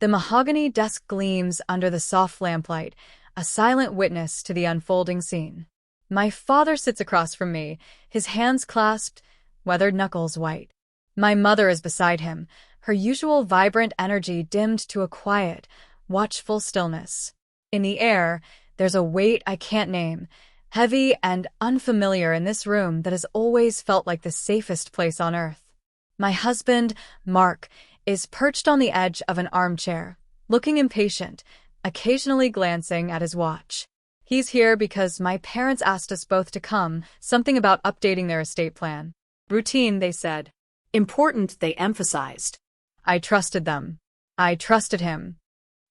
The mahogany desk gleams under the soft lamplight, a silent witness to the unfolding scene. My father sits across from me, his hands clasped, weathered knuckles white. My mother is beside him, her usual vibrant energy dimmed to a quiet, watchful stillness. In the air, there's a weight I can't name, heavy and unfamiliar in this room that has always felt like the safest place on earth. My husband, Mark, is perched on the edge of an armchair, looking impatient, occasionally glancing at his watch. He's here because my parents asked us both to come, something about updating their estate plan. Routine, they said. Important, they emphasized. I trusted them. I trusted him.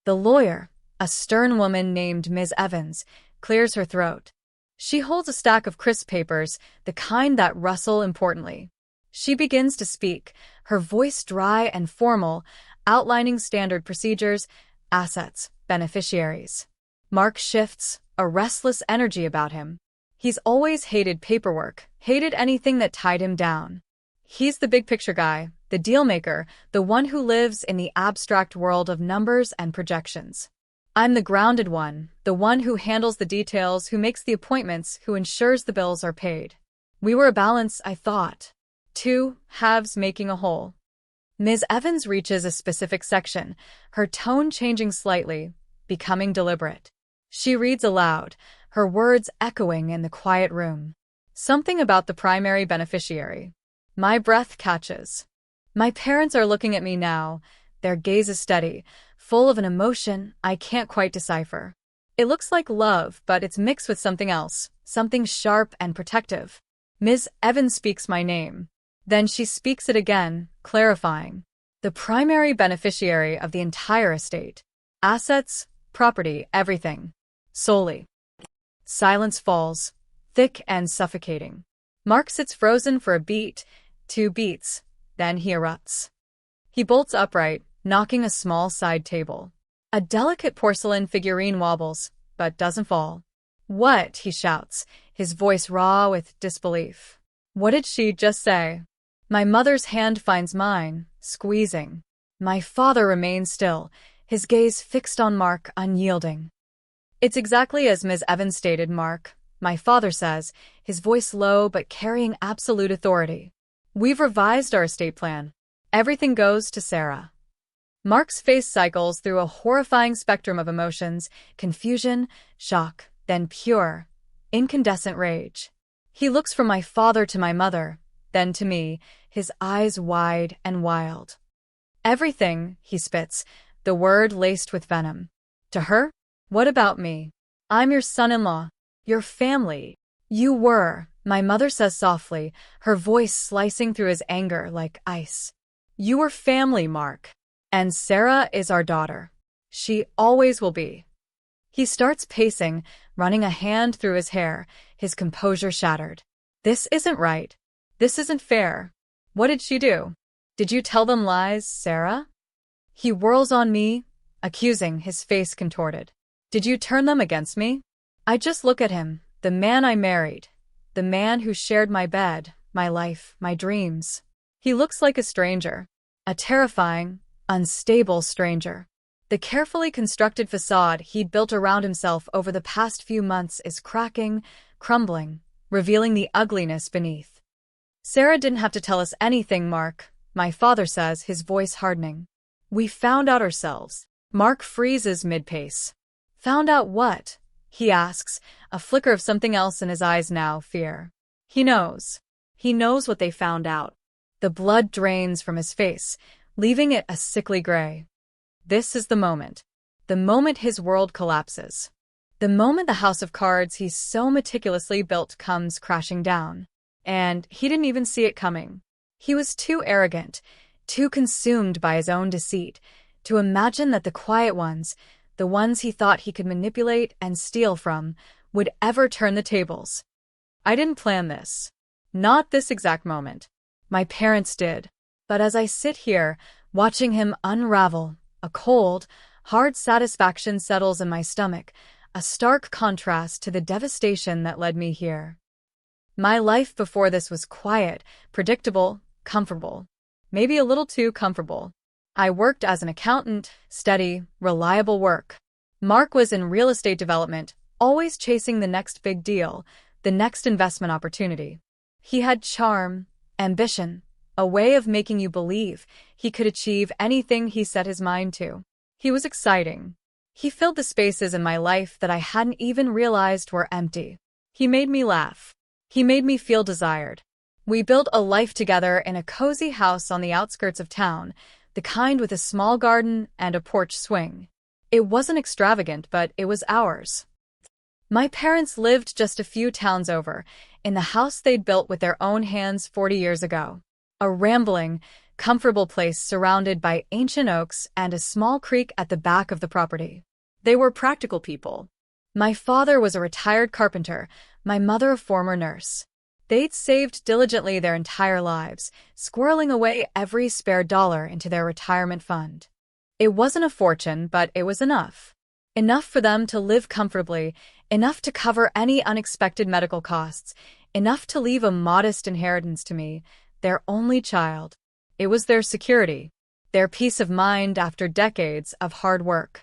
The lawyer, a stern woman named Ms. Evans, clears her throat. She holds a stack of crisp papers, the kind that rustle importantly. She begins to speak, her voice dry and formal, outlining standard procedures, assets, beneficiaries. Mark shifts, a restless energy about him. He's always hated paperwork, hated anything that tied him down. He's the big-picture guy, the deal-maker, the one who lives in the abstract world of numbers and projections. I'm the grounded one, the one who handles the details, who makes the appointments, who ensures the bills are paid. We were a balance, I thought. Two halves making a whole. Ms. Evans reaches a specific section, her tone changing slightly, becoming deliberate. She reads aloud, her words echoing in the quiet room. Something about the primary beneficiary. My breath catches. My parents are looking at me now, their gaze is steady, full of an emotion I can't quite decipher. It looks like love, but it's mixed with something else, something sharp and protective. Ms. Evans speaks my name. Then she speaks it again, clarifying. The primary beneficiary of the entire estate. Assets, property, everything. Solely. Silence falls, thick and suffocating. Mark sits frozen for a beat, 2 beats, then he erupts. He bolts upright, knocking a small side table. A delicate porcelain figurine wobbles, but doesn't fall. What? He shouts, his voice raw with disbelief. What did she just say? My mother's hand finds mine, squeezing. My father remains still, his gaze fixed on Mark, unyielding. It's exactly as Ms. Evans stated, Mark, my father says, his voice low but carrying absolute authority. We've revised our estate plan. Everything goes to Sarah. Mark's face cycles through a horrifying spectrum of emotions, confusion, shock, then pure, incandescent rage. He looks from my father to my mother, then to me, his eyes wide and wild. Everything, he spits, the word laced with venom. To her? What about me? I'm your son-in-law, your family. You were, my mother says softly, her voice slicing through his anger like ice. You were family, Mark. And Sarah is our daughter. She always will be. He starts pacing, running a hand through his hair, his composure shattered. This isn't right. This isn't fair. What did she do? Did you tell them lies, Sarah? He whirls on me, accusing, his face contorted. Did you turn them against me? I just look at him, the man I married, the man who shared my bed, my life, my dreams. He looks like a stranger, a terrifying, unstable stranger. The carefully constructed facade he'd built around himself over the past few months is cracking, crumbling, revealing the ugliness beneath. Sarah didn't have to tell us anything, Mark, my father says, his voice hardening. We found out ourselves. Mark freezes mid-pace. Found out what? He asks, a flicker of something else in his eyes now, fear. He knows. He knows what they found out. The blood drains from his face, leaving it a sickly gray. This is the moment his world collapses. The moment the house of cards he's so meticulously built comes crashing down. And he didn't even see it coming. He was too arrogant, too consumed by his own deceit, to imagine that the quiet ones, the ones he thought he could manipulate and steal from, would ever turn the tables. I didn't plan this. Not this exact moment. My parents did. But as I sit here, watching him unravel, a cold, hard satisfaction settles in my stomach, a stark contrast to the devastation that led me here. My life before this was quiet, predictable, comfortable. Maybe a little too comfortable. I worked as an accountant, steady, reliable work. Mark was in real estate development, always chasing the next big deal, the next investment opportunity. He had charm, ambition, a way of making you believe he could achieve anything he set his mind to. He was exciting. He filled the spaces in my life that I hadn't even realized were empty. He made me laugh. He made me feel desired. We built a life together in a cozy house on the outskirts of town, the kind with a small garden and a porch swing. It wasn't extravagant, but it was ours. My parents lived just a few towns over, in the house they'd built with their own hands 40 years ago. A rambling, comfortable place surrounded by ancient oaks and a small creek at the back of the property. They were practical people. My father was a retired carpenter, my mother a former nurse. They'd saved diligently their entire lives, squirreling away every spare dollar into their retirement fund. It wasn't a fortune, but it was enough. Enough for them to live comfortably, enough to cover any unexpected medical costs, enough to leave a modest inheritance to me, their only child. It was their security, their peace of mind after decades of hard work.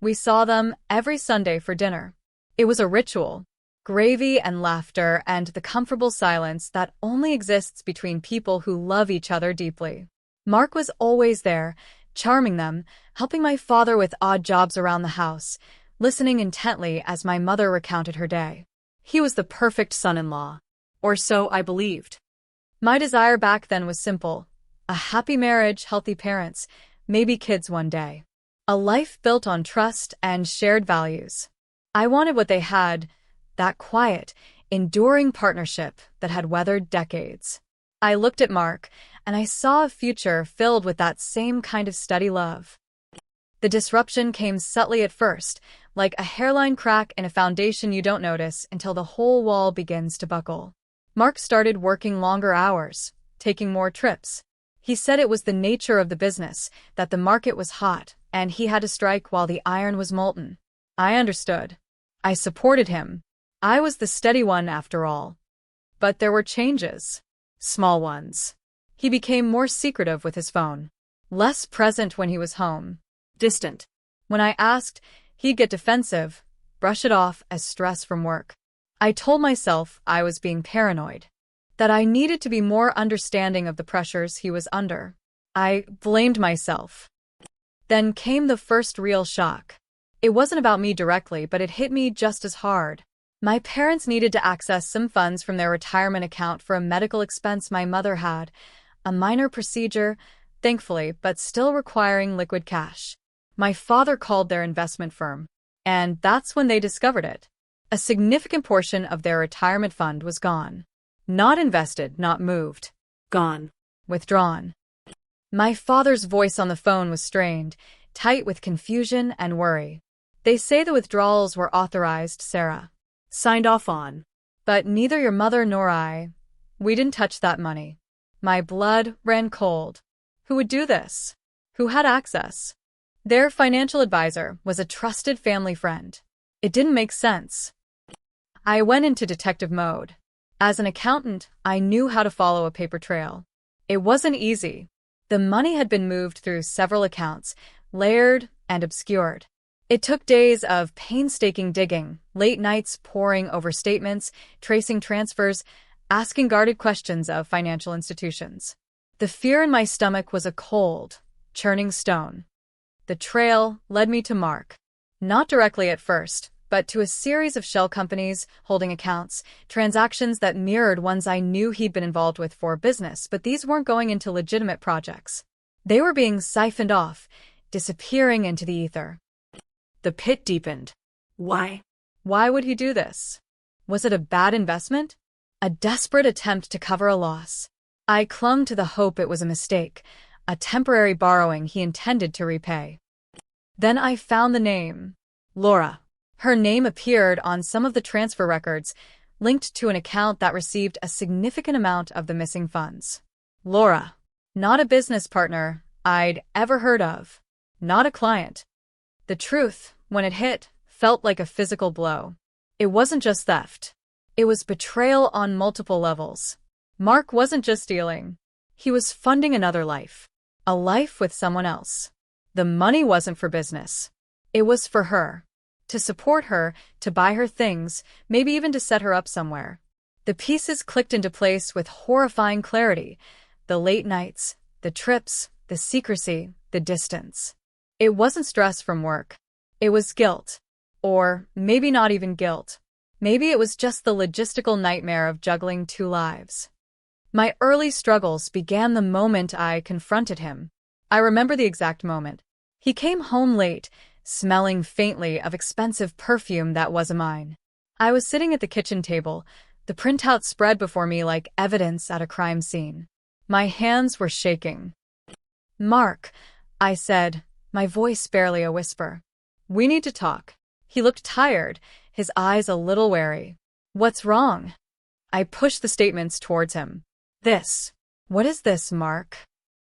We saw them every Sunday for dinner. It was a ritual. Gravy and laughter and the comfortable silence that only exists between people who love each other deeply. Mark was always there, charming them, helping my father with odd jobs around the house, listening intently as my mother recounted her day. He was the perfect son-in-law. Or so I believed. My desire back then was simple. A happy marriage, healthy parents, maybe kids one day. A life built on trust and shared values. I wanted what they had, that quiet, enduring partnership that had weathered decades. I looked at Mark, and I saw a future filled with that same kind of steady love. The disruption came subtly at first, like a hairline crack in a foundation you don't notice until the whole wall begins to buckle. Mark started working longer hours, taking more trips. He said it was the nature of the business, that the market was hot, and he had to strike while the iron was molten. I understood. I supported him. I was the steady one after all. But there were changes. Small ones. He became more secretive with his phone. Less present when he was home. Distant. When I asked, he'd get defensive, brush it off as stress from work. I told myself I was being paranoid. That I needed to be more understanding of the pressures he was under. I blamed myself. Then came the first real shock. It wasn't about me directly, but it hit me just as hard. My parents needed to access some funds from their retirement account for a medical expense my mother had, a minor procedure, thankfully, but still requiring liquid cash. My father called their investment firm, and that's when they discovered it. A significant portion of their retirement fund was gone. Not invested, not moved. Gone. Withdrawn. My father's voice on the phone was strained, tight with confusion and worry. They say the withdrawals were authorized, Sarah. Signed off on. But neither your mother nor I, we didn't touch that money. My blood ran cold. Who would do this? Who had access? Their financial advisor was a trusted family friend. It didn't make sense. I went into detective mode. As an accountant, I knew how to follow a paper trail. It wasn't easy. The money had been moved through several accounts, layered and obscured. It took days of painstaking digging, late nights poring over statements, tracing transfers, asking guarded questions of financial institutions. The fear in my stomach was a cold, churning stone. The trail led me to Mark. Not directly at first, but to a series of shell companies holding accounts, transactions that mirrored ones I knew he'd been involved with for business, but these weren't going into legitimate projects. They were being siphoned off, disappearing into the ether. The pit deepened. Why? Why would he do this? Was it a bad investment? A desperate attempt to cover a loss? I clung to the hope it was a mistake, a temporary borrowing he intended to repay. Then I found the name. Laura. Her name appeared on some of the transfer records, linked to an account that received a significant amount of the missing funds. Laura. Not a business partner I'd ever heard of. Not a client. The truth, when it hit, felt like a physical blow. It wasn't just theft. It was betrayal on multiple levels. Mark wasn't just stealing. He was funding another life. a life with someone else. The money wasn't for business. It was for her. To support her, to buy her things, maybe even to set her up somewhere. The pieces clicked into place with horrifying clarity. The late nights, the trips, the secrecy, the distance. It wasn't stress from work. It was guilt. Or maybe not even guilt. Maybe it was just the logistical nightmare of juggling two lives. My early struggles began the moment I confronted him. I remember the exact moment. He came home late, smelling faintly of expensive perfume that wasn't mine. I was sitting at the kitchen table, the printout spread before me like evidence at a crime scene. My hands were shaking. "Mark," I said, my voice barely a whisper. "We need to talk." He looked tired, his eyes a little wary. "What's wrong?" I pushed the statements towards him. "This." "What is this, Mark?"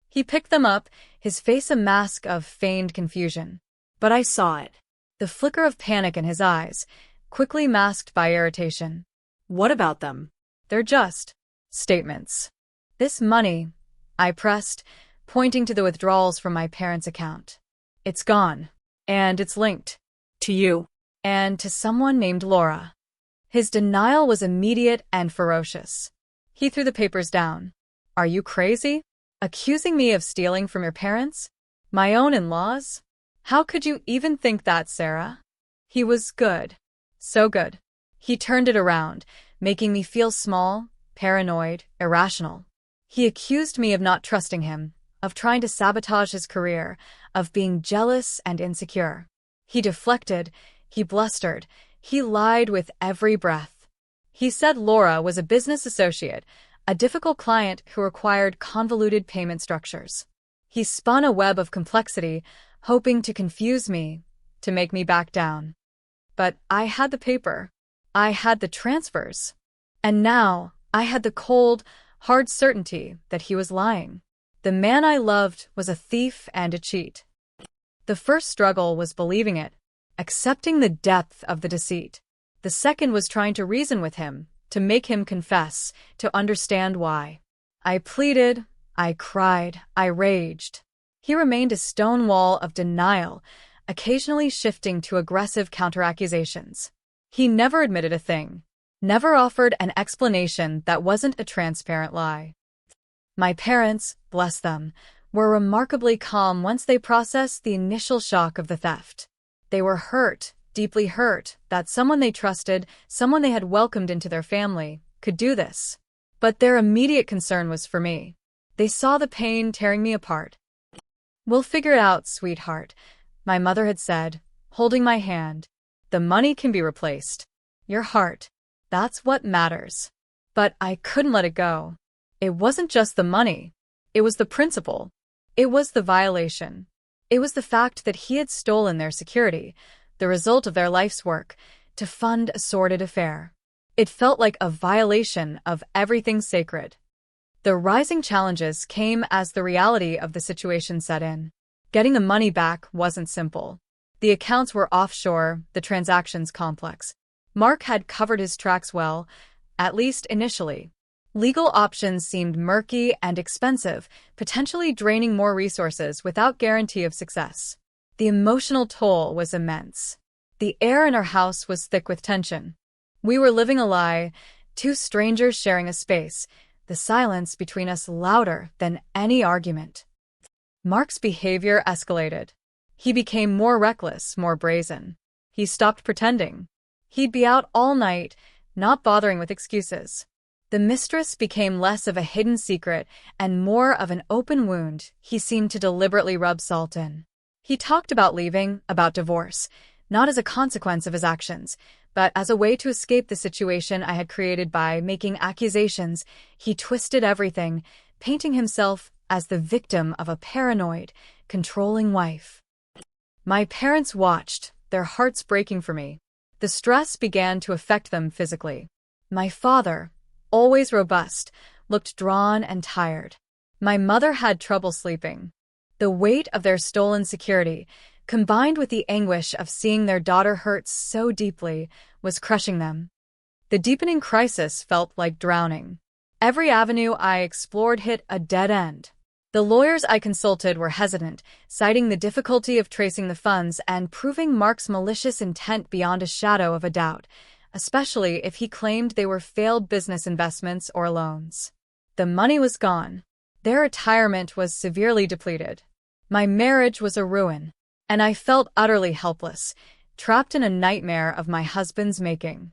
He picked them up, his face a mask of feigned confusion. But I saw it. The flicker of panic in his eyes, quickly masked by irritation. "What about them?" "They're just statements." "This money," I pressed, pointing to the withdrawals from my parents' account. "It's gone. And it's linked." "To you." "And to someone named Laura." His denial was immediate and ferocious. He threw the papers down. "Are you crazy? Accusing me of stealing from your parents? My own in-laws? How could you even think that, Sarah?" He was good. So good. He turned it around, making me feel small, paranoid, irrational. He accused me of not trusting him, of trying to sabotage his career, of being jealous and insecure. He deflected, he blustered, he lied with every breath. He said Laura was a business associate, a difficult client who required convoluted payment structures. He spun a web of complexity, hoping to confuse me, to make me back down. But I had the paper. I had the transfers. And now I had the cold, hard certainty that he was lying. The man I loved was a thief and a cheat. The first struggle was believing it, accepting the depth of the deceit. The second was trying to reason with him, to make him confess, to understand why. I pleaded, I cried, I raged. He remained a stone wall of denial, occasionally shifting to aggressive counteraccusations. He never admitted a thing, never offered an explanation that wasn't a transparent lie. My parents, bless them, were remarkably calm once they processed the initial shock of the theft. They were hurt, deeply hurt, that someone they trusted, someone they had welcomed into their family, could do this. But their immediate concern was for me. They saw the pain tearing me apart. "We'll figure it out, sweetheart," my mother had said, holding my hand. "The money can be replaced. Your heart, that's what matters." But I couldn't let it go. It wasn't just the money. It was the principle. It was the violation. It was the fact that he had stolen their security, the result of their life's work, to fund a sordid affair. It felt like a violation of everything sacred. The rising challenges came as the reality of the situation set in. Getting the money back wasn't simple. The accounts were offshore, the transactions complex. Mark had covered his tracks well, at least initially. Legal options seemed murky and expensive, potentially draining more resources without guarantee of success. The emotional toll was immense. The air in our house was thick with tension. We were living a lie, two strangers sharing a space, the silence between us louder than any argument. Mark's behavior escalated. He became more reckless, more brazen. He stopped pretending. He'd be out all night, not bothering with excuses. The mistress became less of a hidden secret and more of an open wound he seemed to deliberately rub salt in. He talked about leaving, about divorce, not as a consequence of his actions, but as a way to escape the situation I had created by making accusations. He twisted everything, painting himself as the victim of a paranoid, controlling wife. My parents watched, their hearts breaking for me. The stress began to affect them physically. My father, always robust, looked drawn and tired. My mother had trouble sleeping. The weight of their stolen security, combined with the anguish of seeing their daughter hurt so deeply, was crushing them. The deepening crisis felt like drowning. Every avenue I explored hit a dead end. The lawyers I consulted were hesitant, citing the difficulty of tracing the funds and proving Mark's malicious intent beyond a shadow of a doubt, especially if he claimed they were failed business investments or loans. The money was gone. Their retirement was severely depleted. My marriage was a ruin, and I felt utterly helpless, trapped in a nightmare of my husband's making.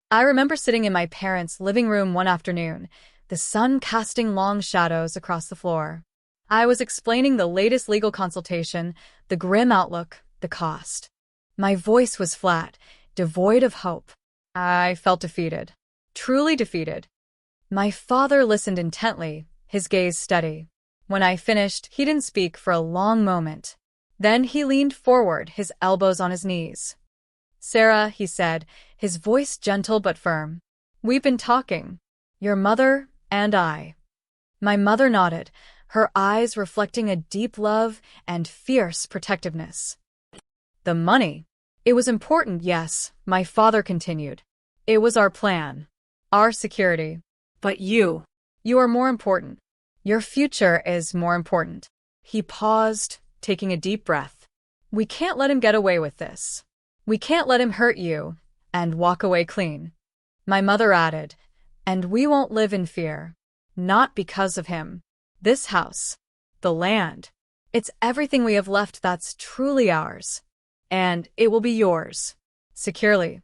I remember sitting in my parents' living room one afternoon, the sun casting long shadows across the floor. I was explaining the latest legal consultation, the grim outlook, the cost. My voice was flat, devoid of hope. I felt defeated, truly defeated. My father listened intently, his gaze steady. When I finished, he didn't speak for a long moment. Then he leaned forward, his elbows on his knees. "Sarah," he said, his voice gentle but firm. "We've been talking. Your mother and I." My mother nodded, her eyes reflecting a deep love and fierce protectiveness. "The money. It was important, yes," my father continued. "It was our plan, our security. But you are more important. Your future is more important." He paused, taking a deep breath. "We can't let him get away with this. We can't let him hurt you and walk away clean." My mother added, "And we won't live in fear. Not because of him. This house, the land, it's everything we have left that's truly ours. And it will be yours. Securely."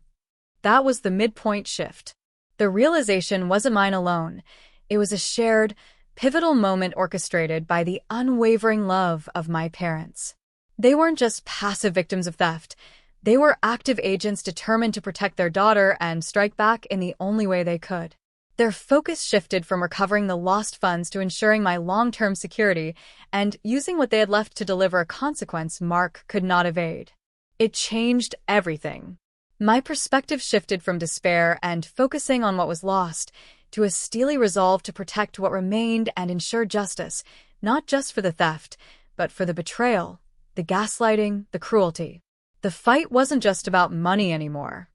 That was the midpoint shift. The realization wasn't mine alone. It was a shared, pivotal moment orchestrated by the unwavering love of my parents. They weren't just passive victims of theft. They were active agents determined to protect their daughter and strike back in the only way they could. Their focus shifted from recovering the lost funds to ensuring my long-term security and using what they had left to deliver a consequence Mark could not evade. It changed everything. My perspective shifted from despair and focusing on what was lost to a steely resolve to protect what remained and ensure justice, not just for the theft, but for the betrayal, the gaslighting, the cruelty. The fight wasn't just about money anymore.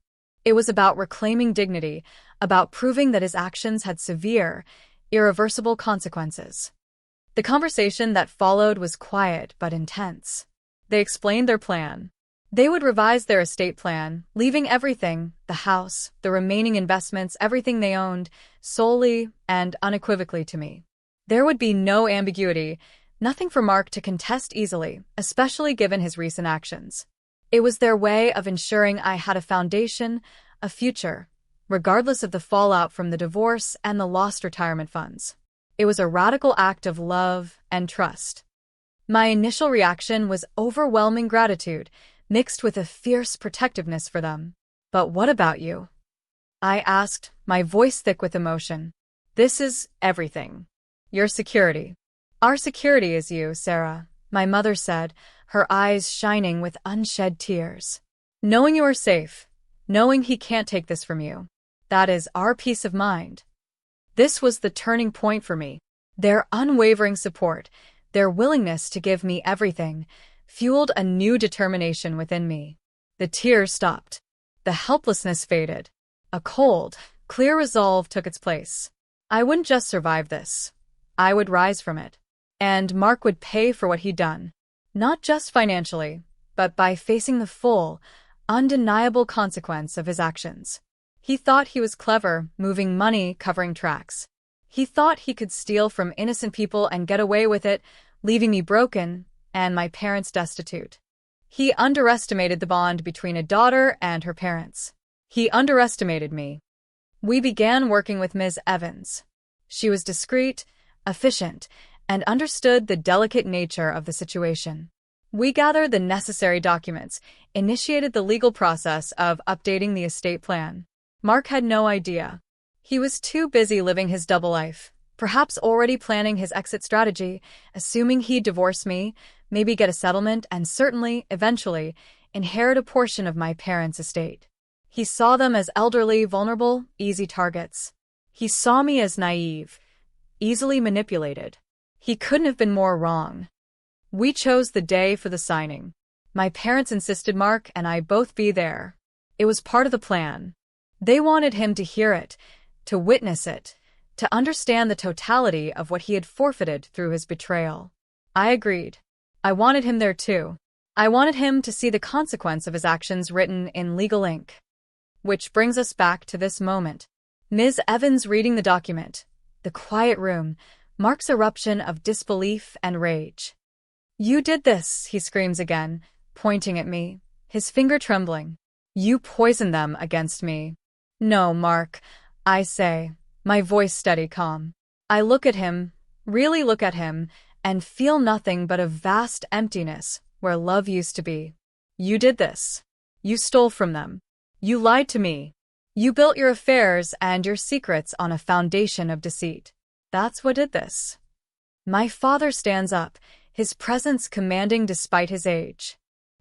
It was about reclaiming dignity, about proving that his actions had severe, irreversible consequences. The conversation that followed was quiet but intense. They explained their plan. They would revise their estate plan, leaving everything, the house, the remaining investments, everything they owned, solely and unequivocally to me. There would be no ambiguity, nothing for Mark to contest easily, especially given his recent actions. It was their way of ensuring I had a foundation, a future, regardless of the fallout from the divorce and the lost retirement funds. It was a radical act of love and trust. My initial reaction was overwhelming gratitude, mixed with a fierce protectiveness for them. "But what about you?" I asked, my voice thick with emotion. "This is everything. Your security." "Our security is you, Sarah," my mother said, her eyes shining with unshed tears. "Knowing you are safe, knowing he can't take this from you. That is our peace of mind." This was the turning point for me. Their unwavering support, their willingness to give me everything, fueled a new determination within me. The tears stopped. The helplessness faded. A cold, clear resolve took its place. I wouldn't just survive this. I would rise from it. And Mark would pay for what he'd done. Not just financially, but by facing the full, undeniable consequence of his actions. He thought he was clever, moving money, covering tracks. He thought he could steal from innocent people and get away with it, leaving me broken and my parents destitute. He underestimated the bond between a daughter and her parents. He underestimated me. We began working with Ms. Evans. She was discreet, efficient, and understood the delicate nature of the situation. We gathered the necessary documents, initiated the legal process of updating the estate plan. Mark had no idea. He was too busy living his double life, perhaps already planning his exit strategy, assuming he'd divorce me, maybe get a settlement, and certainly, eventually, inherit a portion of my parents' estate. He saw them as elderly, vulnerable, easy targets. He saw me as naive, easily manipulated. He couldn't have been more wrong. We chose the day for the signing. My parents insisted Mark and I both be there. It was part of the plan. They wanted him to hear it, to witness it, to understand the totality of what he had forfeited through his betrayal. I agreed. I wanted him there too. I wanted him to see the consequence of his actions written in legal ink. Which brings us back to this moment. Ms. Evans reading the document. The quiet room. Mark's eruption of disbelief and rage. "You did this," he screams again, pointing at me, his finger trembling. "You poisoned them against me." "No, Mark," I say, my voice steady calm. I look at him, really look at him, and feel nothing but a vast emptiness where love used to be. "You did this. You stole from them. You lied to me. You built your affairs and your secrets on a foundation of deceit. That's what did this." My father stands up, his presence commanding despite his age.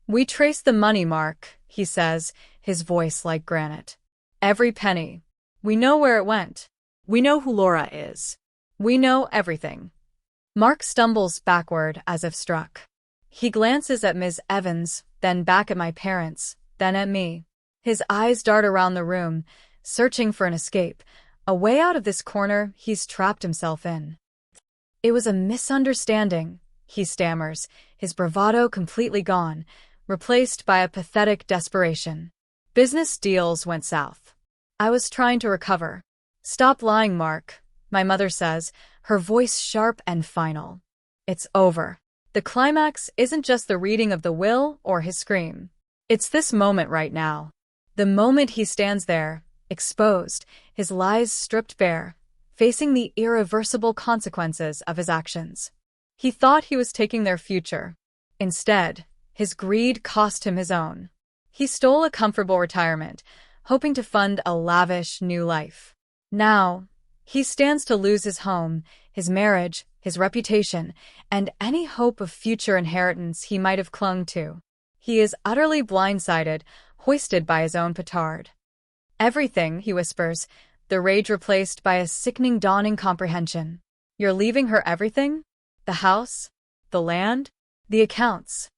"We trace the money, Mark," he says, his voice like granite. "Every penny. We know where it went. We know who Laura is. We know everything." Mark stumbles backward as if struck. He glances at Ms. Evans, then back at my parents, then at me. His eyes dart around the room, searching for an escape, a way out of this corner he's trapped himself in. "It was a misunderstanding," he stammers, his bravado completely gone, replaced by a pathetic desperation. "Business deals went south. I was trying to recover." "Stop lying, Mark," my mother says, her voice sharp and final. "It's over. The climax isn't just the reading of the will or his scream. It's this moment right now. The moment he stands there, exposed, his lies stripped bare, facing the irreversible consequences of his actions. He thought he was taking their future. Instead, his greed cost him his own. He stole a comfortable retirement, hoping to fund a lavish new life. Now, he stands to lose his home, his marriage, his reputation, and any hope of future inheritance he might have clung to. He is utterly blindsided, hoisted by his own petard. "Everything," he whispers, the rage replaced by a sickening dawning comprehension. "You're leaving her everything? The house? The land? The accounts?"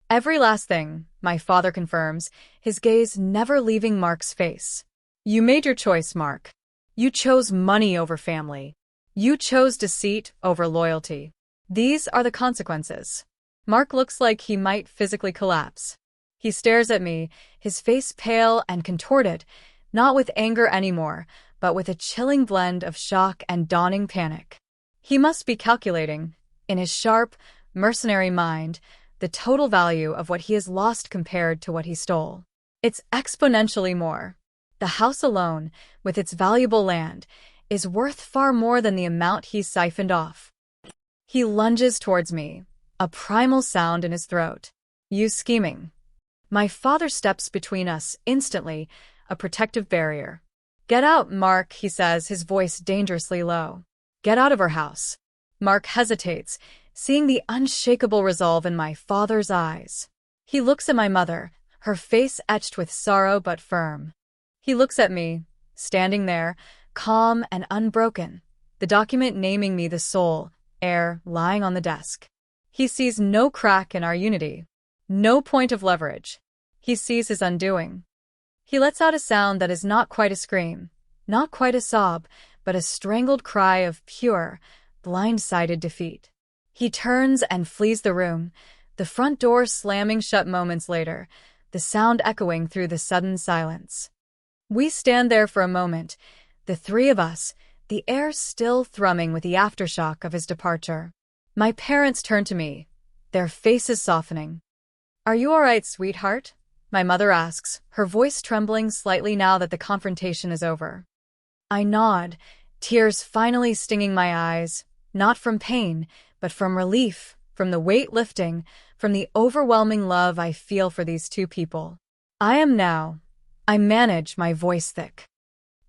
"Every last thing," my father confirms, his gaze never leaving Mark's face. "You made your choice, Mark. You chose money over family. You chose deceit over loyalty. These are the consequences." Mark looks like he might physically collapse. He stares at me, his face pale and contorted, not with anger anymore, but with a chilling blend of shock and dawning panic. He must be calculating, in his sharp, mercenary mind, the total value of what he has lost compared to what he stole. It's exponentially more. The house alone, with its valuable land, is worth far more than the amount he's siphoned off. He lunges towards me, a primal sound in his throat. "You scheming." My father steps between us instantly, a protective barrier. "Get out, Mark," he says, his voice dangerously low. "Get out of her house." Mark hesitates, seeing the unshakable resolve in my father's eyes. He looks at my mother, her face etched with sorrow but firm. He looks at me, standing there, calm and unbroken, the document naming me the sole heir lying on the desk. He sees no crack in our unity, no point of leverage. He sees his undoing. He lets out a sound that is not quite a scream, not quite a sob, but a strangled cry of pure, blind-sided defeat. He turns and flees the room, the front door slamming shut moments later, the sound echoing through the sudden silence. We stand there for a moment, the three of us, the air still thrumming with the aftershock of his departure. My parents turn to me, their faces softening. "Are you all right, sweetheart?" my mother asks, her voice trembling slightly now that the confrontation is over. I nod, tears finally stinging my eyes, not from pain, but from relief, from the weight lifting, from the overwhelming love I feel for these two people. I manage my voice thick.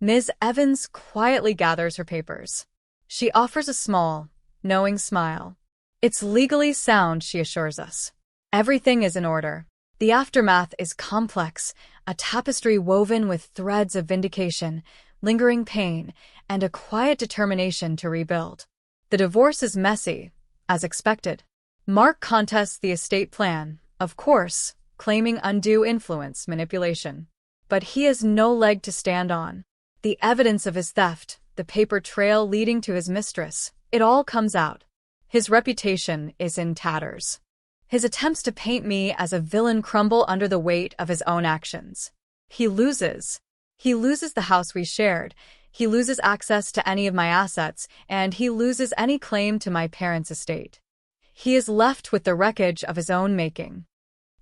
Ms. Evans quietly gathers her papers. She offers a small, knowing smile. "It's legally sound," she assures us. "Everything is in order. The aftermath is complex, a tapestry woven with threads of vindication, lingering pain, and a quiet determination to rebuild. The divorce is messy, as expected. Mark contests the estate plan, of course, claiming undue influence manipulation. But he has no leg to stand on. The evidence of his theft, the paper trail leading to his mistress. It all comes out. His reputation is in tatters. His attempts to paint me as a villain crumble under the weight of his own actions. He loses. He loses the house we shared. He loses access to any of my assets, and he loses any claim to my parents' estate. He is left with the wreckage of his own making.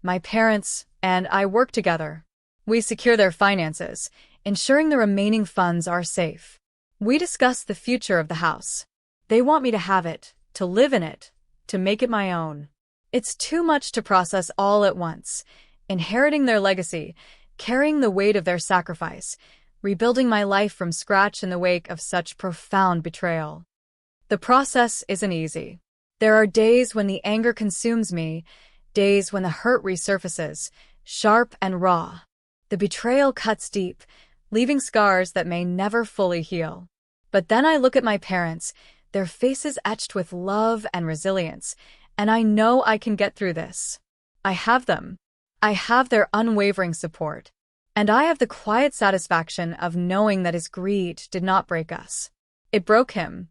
My parents and I work together. We secure their finances, ensuring the remaining funds are safe. We discuss the future of the house. They want me to have it, to live in it, to make it my own. It's too much to process all at once, inheriting their legacy, carrying the weight of their sacrifice, rebuilding my life from scratch in the wake of such profound betrayal. The process isn't easy. There are days when the anger consumes me, days when the hurt resurfaces, sharp and raw. The betrayal cuts deep, leaving scars that may never fully heal. But then I look at my parents, their faces etched with love and resilience, and I know I can get through this. I have them. I have their unwavering support. And I have the quiet satisfaction of knowing that his greed did not break us. It broke him.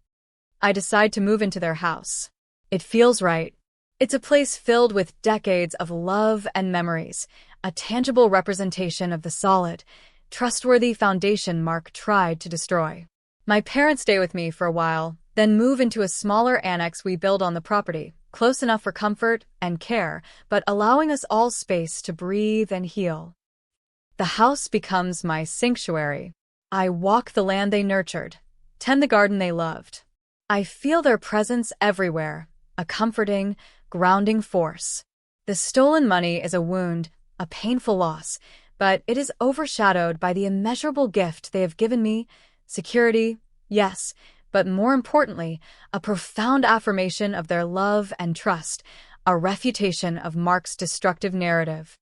I decide to move into their house. It feels right. It's a place filled with decades of love and memories, a tangible representation of the solid, trustworthy foundation Mark tried to destroy. My parents stay with me for a while, then move into a smaller annex we build on the property, close enough for comfort and care, but allowing us all space to breathe and heal. The house becomes my sanctuary. I walk the land they nurtured, tend the garden they loved. I feel their presence everywhere, a comforting, grounding force. The stolen money is a wound, a painful loss, but it is overshadowed by the immeasurable gift they have given me: security, yes, but more importantly, a profound affirmation of their love and trust, a refutation of Mark's destructive narrative.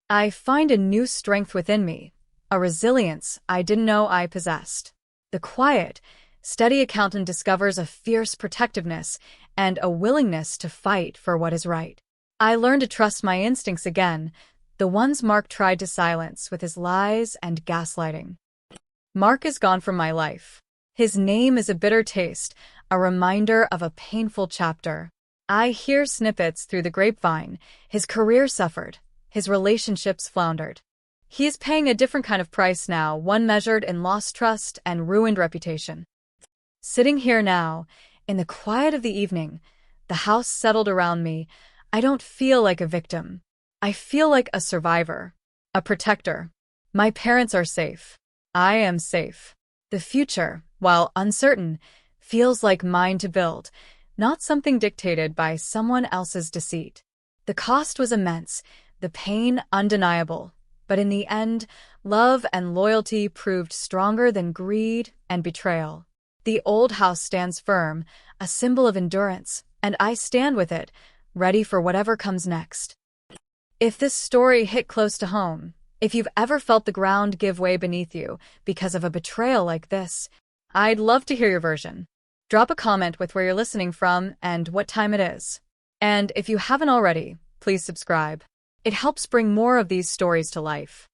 I find a new strength within me, a resilience I didn't know I possessed. The quiet, steady accountant discovers a fierce protectiveness and a willingness to fight for what is right. I learn to trust my instincts again, the ones Mark tried to silence with his lies and gaslighting. Mark is gone from my life. His name is a bitter taste, a reminder of a painful chapter. I hear snippets through the grapevine. His career suffered. His relationships floundered. He is paying a different kind of price now, one measured in lost trust and ruined reputation. Sitting here now, in the quiet of the evening, the house settled around me, I don't feel like a victim. I feel like a survivor, a protector. My parents are safe. I am safe. The future, while uncertain, feels like mine to build, not something dictated by someone else's deceit. The cost was immense, the pain undeniable, but in the end, love and loyalty proved stronger than greed and betrayal. The old house stands firm, a symbol of endurance, and I stand with it, ready for whatever comes next. If this story hit close to home, if you've ever felt the ground give way beneath you because of a betrayal like this, I'd love to hear your version. Drop a comment with where you're listening from and what time it is. And if you haven't already, please subscribe. It helps bring more of these stories to life.